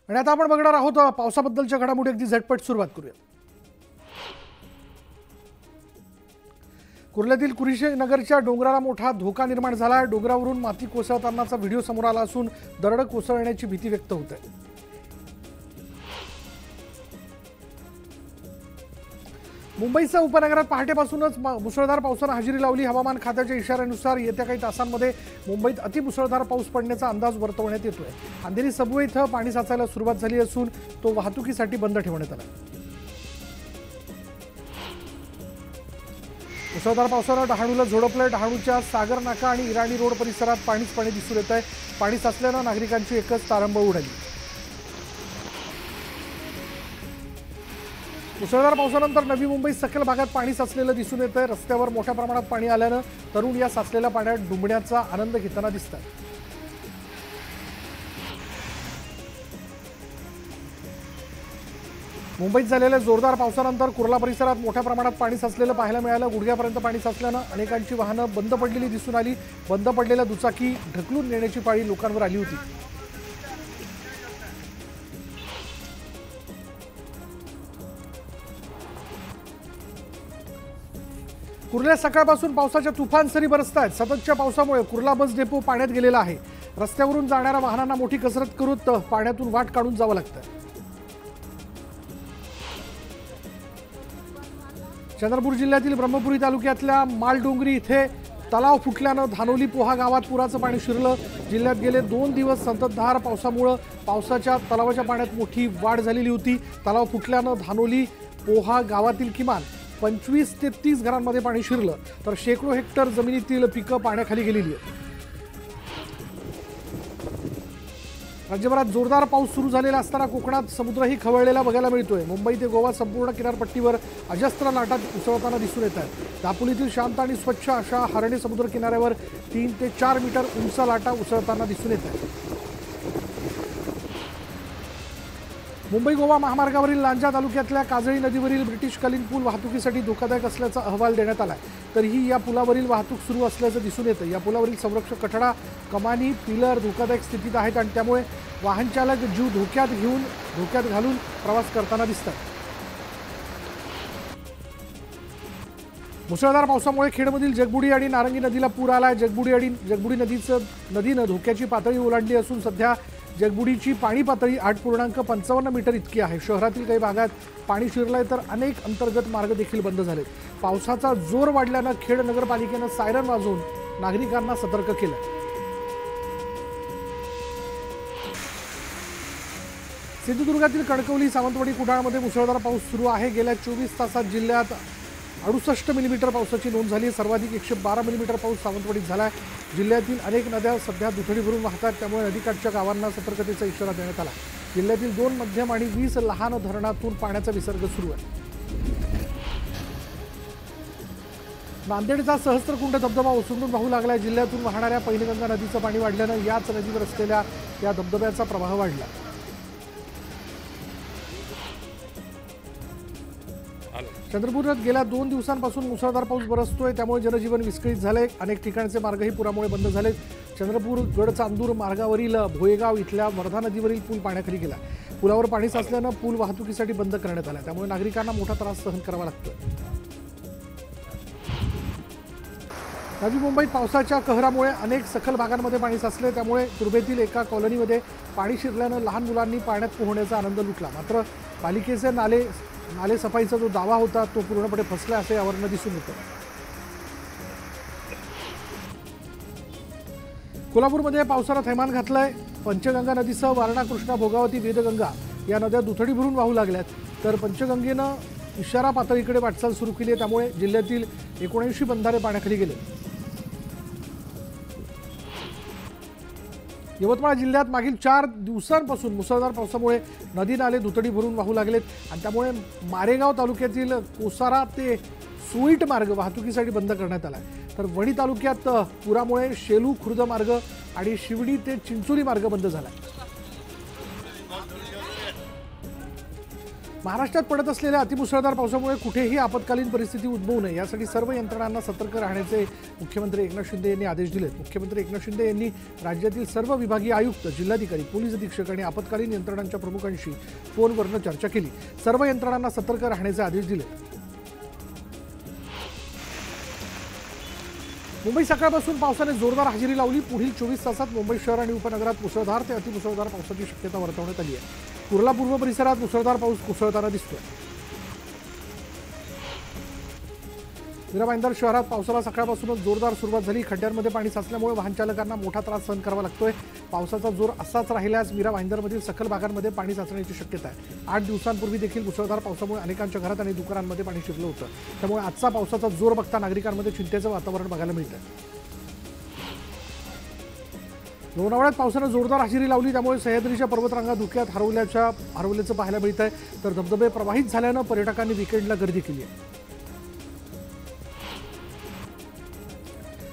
आणि आता आपण बघणार आहोत पावसाबद्दलच्या घडामोडी अगदी झटपट सुरुवात करूया। कुर्ल्यातील कुरीशनगरच्या डोंगराला मोठा धोका निर्माण झाला आहे। डोंगरावरून माती कोसळतानाचा व्हिडिओ समोर आला असून दरड कोसळण्याची भीती व्यक्त होत आहे। मुंबईच्या उपनगरात पहाटेपासूनच मुसळधार पावसाने हजेरी लावली। हवामान खात्याच्या इशाऱ्यानुसार येत्या काही तासांमध्ये मुंबईत अतिमुसळधार पाऊस पडण्याचा अंदाज वर्तवण्यात येतोय। अंधेरी सबवे इथं पाणी साचायला सुरुवात झाली असून तो वाहतुकीसाठी बंद ठेवण्यात आला। मुसळधार पावसाने डहाणूला झोडपलंय। डहाणूच्या सागर नाका आणि इराणी रोड परिसरात पाणी दिसून येत आहे। पाणी साचल्याने नागरिकांची एकच तारंबळ उडाली। मुसळधार पावसानंतर नवी मुंबई सखल भागात पाणी साचलेलं दिसून येत आहे। रस्त्यावर मोठ्या प्रमाणात पाणी आल्याने तरुण या साचलेल्या पाण्यात डुंबण्याचा आनंद घेताना दिसतात। मुंबईत झालेल्या जोरदार पावसानंतर कुर्ला परिसरात मोठ्या प्रमाणात पाणी साचलेलं पाहायला मिळालं। गुडघ्यापर्यंत पाणी साचल्याने अनेकांची वाहनं बंद पडलेली दिसून आली। बंद पडलेल्या दुचाकी ढकलून नेण्याची पाळी लोकांवर आली होती। कुर्ल्यात सकाळपासून पावसाच्या तुफान सरी बरसतायत। सततच्या पावसामुळे कुर्ला बस डेपो पाण्यात गेलेला आहे। रस्त्यावरून जाणाऱ्या वाहनांना मोठी कसरत करून पाण्यातून वाट काढून जावं लागतं। चंद्रपूर जिल्ह्यातील ब्रह्मपुरी तालुक्यातल्या मालडोंगरी इथे तलाव फुटल्याने धानोली पोहा गावात पुराचं पाणी शिरलं। जिल्ह्यात गेले 2 दिवस संततधार पावसामुळे पावसाच्या तलावाच्या पाण्यात मोठी वाढ झालेली होती। तलाव फुटल्याने धानोली पोहा गावातील किमान 25 ते 30 घरांमध्ये पाणी शिरलं, तर शेकडो हेक्टर जमिनीतील पिकं पाण्याखाली गेलेली आहेत। राज्यभरात जोरदार पाऊस सुरू झालेला असताना कोकणात समुद्रही खवळलेला बघायला मिळतोय। मुंबई ते गोवा संपूर्ण किनारपट्टीवर अजस्त्र लाटा उसळताना दिसून येत आहेत। दापोलीतील शांत आणि स्वच्छ अशा हरणे समुद्र किनाऱ्यावर 3 ते 4 मीटर उंच लाटा उसळताना दिसून येत आहेत। मुंबई गोवा महामार्गावरील लांजा तालुक्यातल्या काजळी नदीवरील ब्रिटिशकालीन पूल वाहतुकीसाठी धोकादायक असल्याचा अहवाल देण्यात आला आहे। तरीही या पुलावरील वाहतूक सुरू असल्याचं दिसून येतं। या पुलावरील संरक्षक कठडा, कमानी, पिलर धोकादायक स्थितीत आहेत आणि त्यामुळे वाहन चालक जीव धोक्यात घालून प्रवास करताना दिसतात। मुसळधार पावसामुळे खेडमधील जगबुडी आणि नारंगी नदीला पूर आलाय। जगबुडी नदीनं धोक्याची पातळी ओलांडली असून सध्या जगबुडीची पाणी पातळी 8.55 मीटर इतकी आहे। शहरातील काही भागात पाणी शिरलंय तर अनेक अंतर्गत मार्ग देखील बंद झाले। पावसाचा जोर वाढल्यानं खेड नगरपालिकेनं सायरन वाजवून नागरिकांना सतर्क केलं। सिंधुदुर्गातील कणकवली, सावंतवाडी, कुडाळमध्ये मुसळधार पाऊस सुरू आहे। गेल्या 24 तासात जिल्ह्यात 68 मिलीमीटर पावसाची नोंद झाली। सर्वाधिक 112 मिलीमीटर पाऊस सावंतवाडीत झाला आहे। जिल्ह्यातील अनेक नद्या सध्या दुथडी भरून वाहतात, त्यामुळे नदीकाठच्या गावांना सतर्कतेचा इशारा देण्यात आला। जिल्ह्यातील 2 मध्यम आणि 20 लहान धरणातून पाण्याचा विसर्ग सुरू आहे। नांदेडचा सहस्त्रकुंड धबधबा ओसंडून वाहू लागला। जिल्ह्यातून वाहणाऱ्या पैनगंगा नदीचं पाणी वाढल्यानं याच नदीवर असलेल्या या धबधब्याचा प्रवाह वाढला। चंद्रपुरात गेल्या 2 दिवसांपासून मुसळधार पाऊस बरसतोय, त्यामुळे जनजीवन विस्कळीत झालंय। अनेक ठिकाणचे मार्गही पुरामुळे बंद झालेत। चंद्रपूर गडचांदूर मार्गावरील भोयेगाव इथल्या वर्धा नदीवरील पूल पाण्याखाली गेला। पुलावर पाणी साचल्यानं पूल वाहतुकीसाठी बंद करण्यात आला, त्यामुळे नागरिकांना मोठा त्रास सहन करावा लागतोय। नवी मुंबईत पावसाच्या कहरामुळे अनेक सखल भागांमध्ये पाणी साचले, त्यामुळे तुर्भेतील एका कॉलनीमध्ये पाणी शिरल्यानं लहान मुलांनी पाण्यात पोहण्याचा आनंद लुटला। मात्र पालिकेचे नाले सफाईचा जो दावा होता तो पूर्णपणे फसला असे यावरनं दिसून येतं। कोल्हापूरमध्ये पावसानं थैमान घातलंय। पंचगंगा नदीसह वारणा, कृष्णा, भोगावती, वेदगंगा या नद्या दुथडी भरून वाहू लागल्यात, तर पंचगंगेनं इशारा पातळीकडे वाटचाल सुरू केली आहे, त्यामुळे जिल्ह्यातील 79 बंधारे पाण्याखाली गेले। यवतमाळ जिल्ह्यात मागील 4 दिवसांपासून मुसळधार पावसामुळे नदी नाले दुथडी भरून वाहू लागलेत आणि त्यामुळे मारेगाव तालुक्यातील कोसारा ते सुईट मार्ग वाहतुकीसाठी बंद करण्यात आला आहे। तर वणी तालुक्यात पुरामुळे शेलू खुर्द मार्ग आणि शिवडी ते चिंचोली मार्ग बंद झाला आहे। महाराष्ट्रात पडत असलेल्या अतिमुसळधार पावसामुळे कुठेही आपत्कालीन परिस्थिती उद्भवू नये यासाठी सर्व यंत्रणांना सतर्क राहण्याचे मुख्यमंत्री एकनाथ शिंदे यांनी आदेश दिले। मुख्यमंत्री एकनाथ शिंदे यांनी राज्यातील सर्व विभागीय आयुक्त, जिल्हाधिकारी, पोलीस अधीक्षक आणि आपत्कालीन यंत्रणांच्या प्रमुखांशी फोनवरून चर्चा केली। सर्व यंत्रणांना सतर्क राहण्याचे आदेश दिले। मुंबई सकाळपासून पावसाने जोरदार हजेरी लावली। पुढील 24 तासात मुंबई शहर आणि उपनगरात मुसळधार ते अतिमुसळधार पावसाची शक्यता वर्तवण्यात आली आहे। कुर्ला पूर्व परिसरात मुसळधार पाऊस कोसळताना दिसतोय। मीरा भाईंदर शहरात पावसाला सकाळपासूनच जोरदार सुरुवात झाली। खड्ड्यांमध्ये पाणी साचल्यामुळे वाहन चालकांना मोठा त्रास सहन करावा लागतोय। पावसाचा जोर असाच राहिल्यास मीरा भाईंदरमधील सखल भागांमध्ये पाणी साचण्याची शक्यता आहे। 8 दिवसांपूर्वी देखील मुसळधार पावसामुळे अनेकांच्या घरात आणि दुकानांमध्ये पाणी शिरलं होतं। त्यामुळे आजचा पावसाचा जोर बघता नागरिकांमध्ये चिंतेचं वातावरण बघायला मिळतंय। लोणावळ्यात पावसानं जोरदार हजेरी लावली, त्यामुळे सह्याद्रीच्या पर्वतरांगा धुक्यात हरवल्याचं पाहायला मिळत आहे। तर धबधबे प्रवाहित झाल्यानं पर्यटकांनी वीकेंडला गर्दी केली आहे।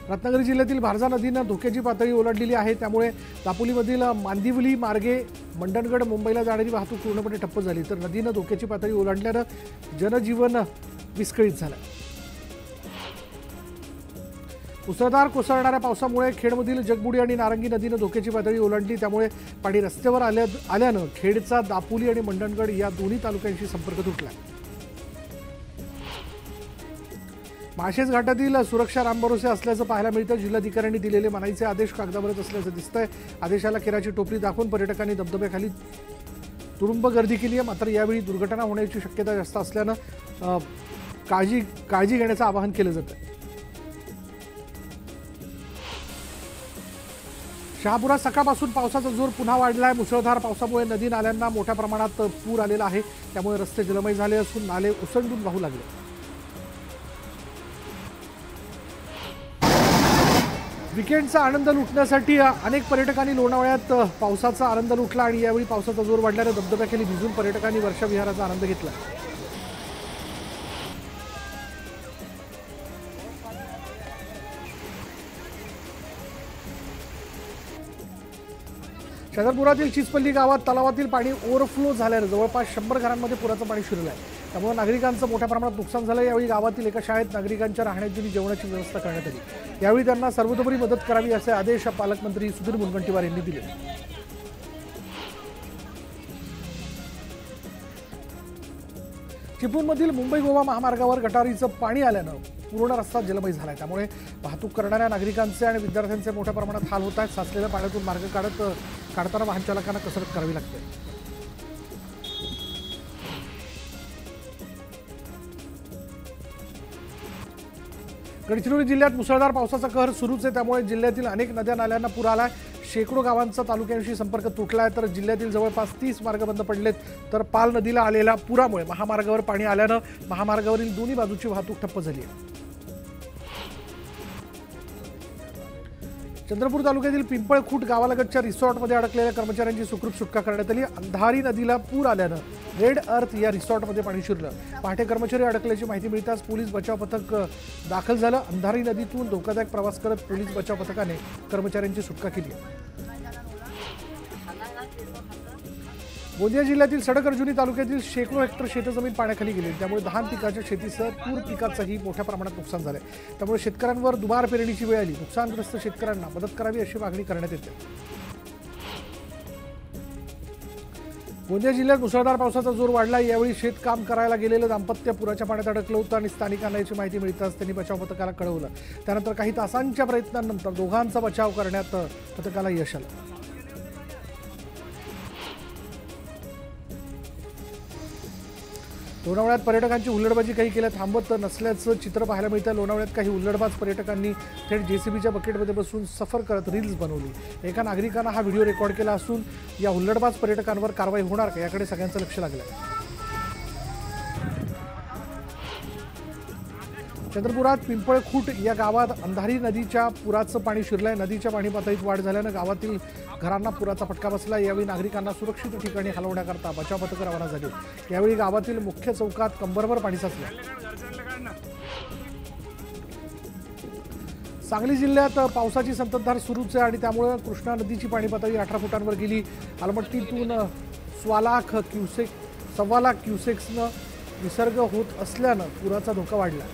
रत्नागिरी जिल्ह्यातील भारजा नदीनं धोक्याची पातळी ओलांडलेली आहे, त्यामुळे दापोलीमधील मांदिवली मार्गे मंडणगड मुंबईला जाणारी वाहतूक पूर्णपणे ठप्प झाली। तर नदीनं धोक्याची पातळी ओलांडल्यानं जनजीवन विस्कळीत झालं। मुसळधार कोसळणाऱ्या पावसामुळे खेडमधील जगबुडी आणि नारंगी नदीनं धोक्याची पातळी ओलांडली, त्यामुळे पाणी रस्त्यावर आल्यानं खेडचा दापोली आणि मंडणगड या दोन्ही तालुक्यांशी संपर्क तुटला। माळशेज घाटातील सुरक्षा रामभरोसे असल्याचं पाहायला मिळतं। जिल्हाधिकाऱ्यांनी दिलेले मनाईचे आदेश कागदावरच असल्याचं दिसतंय। आदेशाला केराची टोपली दाखवून पर्यटकांनी धबधब्याखाली तुडुंब गर्दी केली आहे। मात्र यावेळी दुर्घटना होण्याची शक्यता जास्त असल्यानं काळजी घेण्याचं आवाहन केलं जातं। शहापुरात सकाळपासून पावसाचा जोर पुन्हा वाढला आहे। मुसळधार पावसामुळे नदी नाल्यांना मोठ्या प्रमाणात पूर आलेला आहे, त्यामुळे रस्ते जलमय झाले असून नाले ओसंडून वाहू लागले। वीकेंडचा आनंद लुटण्यासाठी अनेक पर्यटकांनी लोणावळ्यात पावसाचा आनंद लुटला आणि यावेळी पावसाचा जोर वाढल्याने धबधब्याखाली भिजून पर्यटकांनी वर्षा विहाराचा आनंद घेतला। चंद्रपुरातील चिचपल्ली गावात तलावातील पाणी ओव्हरफ्लो झाल्याने जवळपास 100 घरांमध्ये पुराचं पाणी शिरलं आहे, त्यामुळे नागरिकांचं मोठ्या प्रमाणात नुकसान झालं। यावेळी गावातील एका शाळेत नागरिकांच्या राहण्याची आणि जेवणाची व्यवस्था करण्यात आली। यावेळी त्यांना सर्वतोपरी मदत करावी असे आदेश पालकमंत्री सुधीर मुनगंटीवार यांनी दिले। चिपळूणमधील मुंबई गोवा महामार्गावर गटारीचं पाणी आल्यानं पूर्ण रस्ता जलमय झालाय, त्यामुळे वाहतूक करणाऱ्या नागरिकांचे आणि विद्यार्थ्यांचे मोठ्या प्रमाणात हाल होत आहेत। साचलेल्या पाण्यातून मार्ग काढताना वाहन चालकांना कसरत करावी लागते। गडचिरोली जिल्ह्यात मुसळधार पावसाचा कहर सुरूच आहे, त्यामुळे जिल्ह्यातील अनेक नद्या नाल्यांना पूर आलाय। शेकडो गावांचा तालुक्यांशी संपर्क तुटलाय, तर जिल्ह्यातील जवळपास 30 मार्ग बंद पडलेत। तर पाल नदीला आलेल्या पुरामुळे महामार्गावर पाणी आल्यानं महामार्गावरील दोन्ही बाजूची वाहतूक ठप्प झाली आहे। चंद्रपूर तालुक्यातील पिंपळखूट गावालगतच्या रिसॉर्टमध्ये अडकलेल्या कर्मचाऱ्यांची सुखरूप सुटका करण्यात आली। अंधारी नदीला पूर आल्यानं रेड अर्थ या रिसॉर्टमध्ये पाणी शिरलं। पहाटे कर्मचारी अडकल्याची माहिती मिळताच पोलीस बचाव पथक दाखल झालं। अंधारी नदीतून धोकादायक प्रवास करत पोलीस बचाव पथकाने कर्मचाऱ्यांची सुटका केली। गोंदिया जिल्ह्यातील सडक-अर्जुनी तालुक्यातील शेकडो हेक्टर शेतजमीन पाण्याखाली गेली, त्यामुळे धान पिकाच्या शेतीसह तूर पिकाचंही मोठ्या प्रमाणात नुकसान झालंय। त्यामुळे शेतकऱ्यांवर दुबार पेरणीची वेळ आली। नुकसानग्रस्त शेतकऱ्यांना मदत करावी अशी मागणी करण्यात येते। गोंदिया जिल्ह्यात मुसळधार पावसाचा जोर वाढला। यावेळी शेतकाम करायला गेलेलं दाम्पत्य पुराच्या पाण्यात अडकलं होतं आणि स्थानिकांना याची माहिती मिळताच त्यांनी बचाव पथकाला कळवलं। त्यानंतर काही तासांच्या प्रयत्नांनंतर दोघांचा बचाव करण्यात पथकाला यश आलं। लोणावळ्यात पर्यटकांची हुल्लडबाजी काही केल्या थांबत नसल्याचं चित्र पाहायला मिळतं। लोणावळ्यात काही हुल्लडबाज पर्यटकांनी थेट जेसीबीच्या बकेटमध्ये बसून सफर करत रील्स बनवली। एका नागरिकानं हा व्हिडिओ रेकॉर्ड केला असून या हुल्लडबाज पर्यटकांवर कारवाई होणार का याकडे सगळ्यांचं लक्ष लागलं आहे। चंद्रपुरात पिंपळखूट या गावात अंधारी नदीच्या पुराचं पाणी शिरलंय। नदीच्या पाणी पातळीत वाढ झाल्यानं गावातील घरांना पुराचा फटका बसला। यावेळी नागरिकांना सुरक्षित ठिकाणी हलवण्याकरता बचाव पथकं रवाना झाली। यावेळी गावातील मुख्य चौकात कंबरभर पाणी साचलं। सांगली जिल्ह्यात पावसाची संततधार सुरूच आहे आणि त्यामुळे कृष्णा नदीची पाणी पातळी 18 फुटांवर गेली। अलमट्टीतून 16 लाख क्युसेक 1.25 लाख क्युसेक्सनं विसर्ग होत असल्यानं पुराचा धोका वाढला।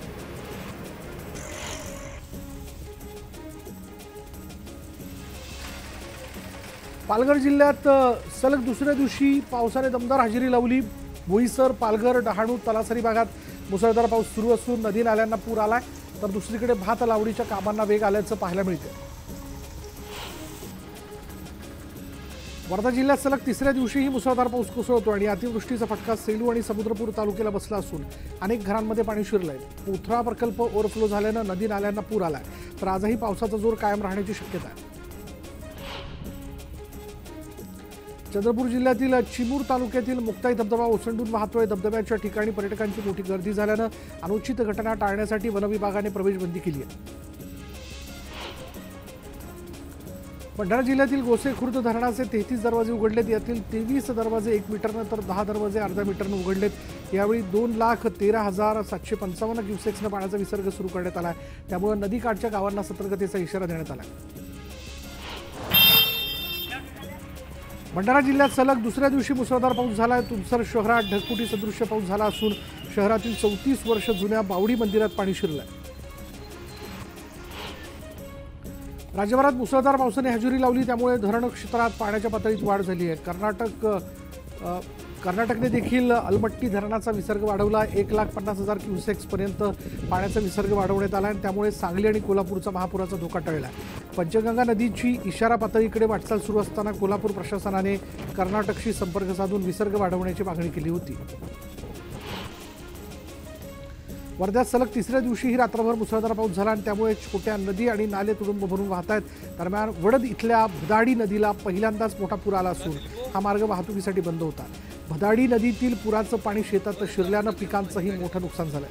पालघर जिल्ह्यात सलग दुसऱ्या दिवशी पावसाने दमदार हजेरी लावली। बोईसर, पालघर, डहाणू, तलासरी भागात मुसळधार पाऊस सुरू असून नदी नाल्यांना पूर आलाय, तर दुसरीकडे भात लावणीच्या कामांना वेग आल्याचं पाहायला मिळतं। वर्धा जिल्ह्यात सलग तिसऱ्या दिवशीही मुसळधार पाऊस कोसळतो आणि अतिवृष्टीचा फटका सेलू आणि समुद्रपूर तालुक्याला बसला असून अनेक घरांमध्ये पाणी शिरलंय। पोथरा प्रकल्प ओव्हरफ्लो झाल्यानं नदी नाल्यांना पूर आलाय, तर आजही पावसाचा जोर कायम राहण्याची शक्यता आहे। चंद्रपूर जिल्ह्यातील चिमूर तालुक्यातील मुक्ताई धबधबा ओसंडून वाहतोय। धबधब्याच्या ठिकाणी पर्यटकांची मोठी गर्दी झाल्यानं अनुचित घटना टाळण्यासाठी वनविभागाने प्रवेशबंदी केली आहे। भंडारा जिल्ह्यातील गोसेखुर्द धरणाचे 33 दरवाजे उघडलेत। यातील 23 दरवाजे 1 मीटरनं तर 10 दरवाजे अर्ध्या मीटरनं उघडलेत। यावेळी 2,13,755 क्युसेक्सनं पाण्याचा विसर्ग सुरू करण्यात आला, त्यामुळे नदीकाठच्या गावांना सतर्कतेचा इशारा देण्यात आला। भंडारा जिल्ह्यात सलग दुसऱ्या दिवशी मुसळधार पाऊस झालाय। तुमसर शहरात ढगफुटी सदृश्य पाऊस झाला असून शहरातील 34 वर्ष जुन्या बावडी मंदिरात पाणी शिरलंय। राज्यभरात मुसळधार पावसाने हजेरी लावली, त्यामुळे धरण क्षेत्रात पाण्याच्या पातळीत वाढ झाली आहे। कर्नाटकने देखील अलमट्टी धरणाचा विसर्ग वाढवला। 1,50,000 क्युसेक्स पर्यंत पाण्याचा विसर्ग वाढवण्यात आला आणि त्यामुळे सांगली आणि कोल्हापूरचा महापुराचा धोका टळला। पंचगंगा नदीची इशारा पातळीकडे वाटचाल सुरू असताना कोल्हापूर प्रशासनाने कर्नाटकशी संपर्क साधून विसर्ग वाढवण्याची मागणी केली होती। वर्ध्यात सलग तिसऱ्या दिवशीही रात्रभर मुसळधार पाऊस झाला आणि त्यामुळे छोट्या नदी आणि नाले तुडुंब भरून वाहत आहेत। दरम्यान वडद इथल्या भदाडी नदीला पहिल्यांदाच मोठा पूर आला असून हा मार्ग वाहतुकीसाठी बंद होता। भदाडी नदीतील पुराचं पाणी शेतात शिरल्यानं पिकांचंही मोठं नुकसान झालंय।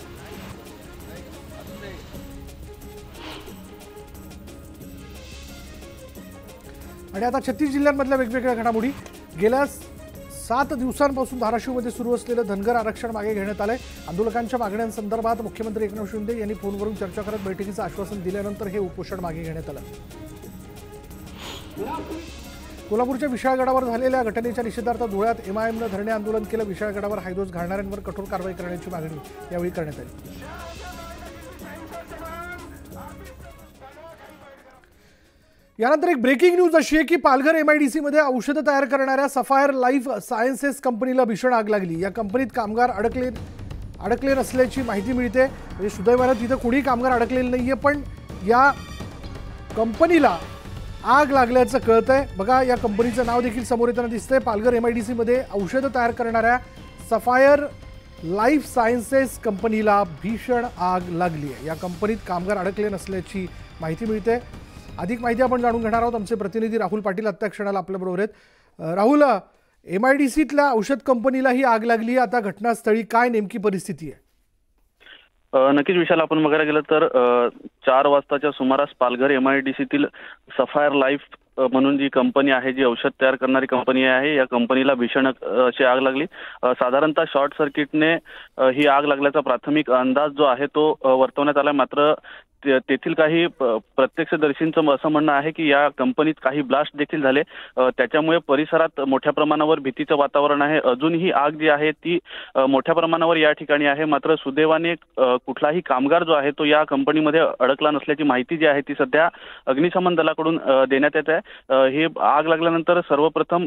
आणि आता 36 जिल्ह्यांमधल्या वेगवेगळ्या घडामोडी। गेल्या 7 दिवसांपासून धाराशिवमध्ये सुरू असलेलं धनगर आरक्षण मागे घेण्यात आलंय। आंदोलकांच्या मागण्यांसंदर्भात मुख्यमंत्री एकनाथ शिंदे यांनी फोनवरून चर्चा करत बैठकीचं आश्वासन दिल्यानंतर हे उपोषण मागे घेण्यात आलं। कोल्हापूरच्या विशाळगडावर झालेल्या घटनेच्या निषेधार्थ धुळ्यात एमआयएमनं धरणे आंदोलन केलं। विशाळगडावर हायदोस घालणाऱ्यांवर कठोर कारवाई करण्याची मागणी यावेळी करण्यात आली। यानंतर एक ब्रेकिंग न्यूज अशी आहे की पालघर एमआयडीसी मध्ये औषधं तयार करणाऱ्या सफायर लाईफ सायन्सेस कंपनीला भीषण आग लागली। या कंपनीत कामगार अडकले नसल्याची माहिती मिळते। म्हणजे सुदैवानं तिथं कोणी कामगार अडकलेले नाहीये, पण या कंपनीला आग लागल्याचं कळतंय। बघा, या कंपनीचं नाव देखील समोर येताना दिसतंय। पालघर एमआयडीसी मध्ये औषधं तयार करणाऱ्या सफायर लाईफ सायन्सेस कंपनीला भीषण आग लागली आहे। या कंपनीत कामगार अडकले नसल्याची माहिती मिळते। अधिक माहिती आपण जाणून घेणार आहोत। आमचे प्रतिनिधी राहुल पाटील आत्ता क्षणाला आपल्याबरोबर आहेत। राहुल, एमआयडीसीतल्या औषध कंपनीला ही आग लागली, आता घटनास्थळी काय नेमकी परिस्थिती आहे? नक्कीच विशाल, आपण बघायला गेलं तर 4 वाजताच्या सुमारास पालघर एमआयडीसीतील सफायर लाईफ म्हणून जी कंपनी आहे, जी औषध तयार करणारी कंपनी आहे, या कंपनीला भीषण अशी आग लागली। साधारणतः शॉर्ट सर्किटने ही आग लागल्याचा प्राथमिक अंदाज जो आहे तो वर्तवण्यात आला। मात्र तेथील काही प्रत्यक्षदर्शींचं असं म्हणणं आहे की या कंपनीत काही ब्लास्ट देखील झाले, त्याच्यामुळे परिसरात मोठ्या प्रमाणावर भीतीचं वातावरण आहे। अजूनही आग जी आहे ती मोठ्या प्रमाणावर या ठिकाणी आहे। मात्र सुदैवाने कुठलाही कामगार जो आहे तो या कंपनीमध्ये अडकला नसल्याची माहिती जी आहे ती सध्या अग्निशमन दलाकडून देण्यात येत आहे। ही आग लागल्यानंतर सर्वप्रथम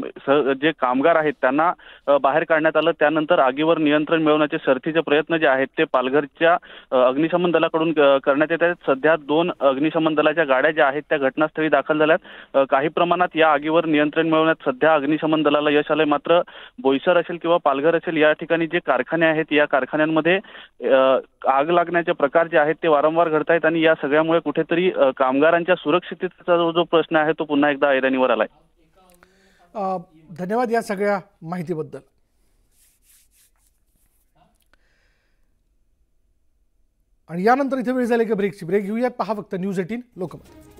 जे कामगार आहेत त्यांना बाहेर काढण्यात आलं। त्यानंतर आगीवर नियंत्रण मिळवण्याचे शर्थीचे प्रयत्न जे आहेत ते पालघरच्या अग्निशमन दलाकडून करण्यात येत आहेत। सध्या 2 अग्निशमन दलाच्या गाड्या ज्या आहेत त्या घटनास्थळी दाखल झाल्यात। काही प्रमाणात या आगीवर नियंत्रण मिळवण्यात सध्या अग्निशमन दलाला यश आलंय। मात्र बोईसर असेल किंवा पालघर असेल या ठिकाणी जे कारखाने आहेत, या कारखान्यांमध्ये आग लागण्याचे प्रकार जे आहेत ते वारंवार घडत आहेत आणि या सगळ्यामुळे कुठेतरी कामगारांच्या सुरक्षिततेचा जो प्रश्न आहे तो पुन्हा एकदा ऐरणीवर आलाय। धन्यवाद या सगळ्या माहितीबद्दल। आणि यानंतर इथे वेळ झाली की ब्रेक घेऊयात। पहा फक्त न्यूज 18 लोकमत।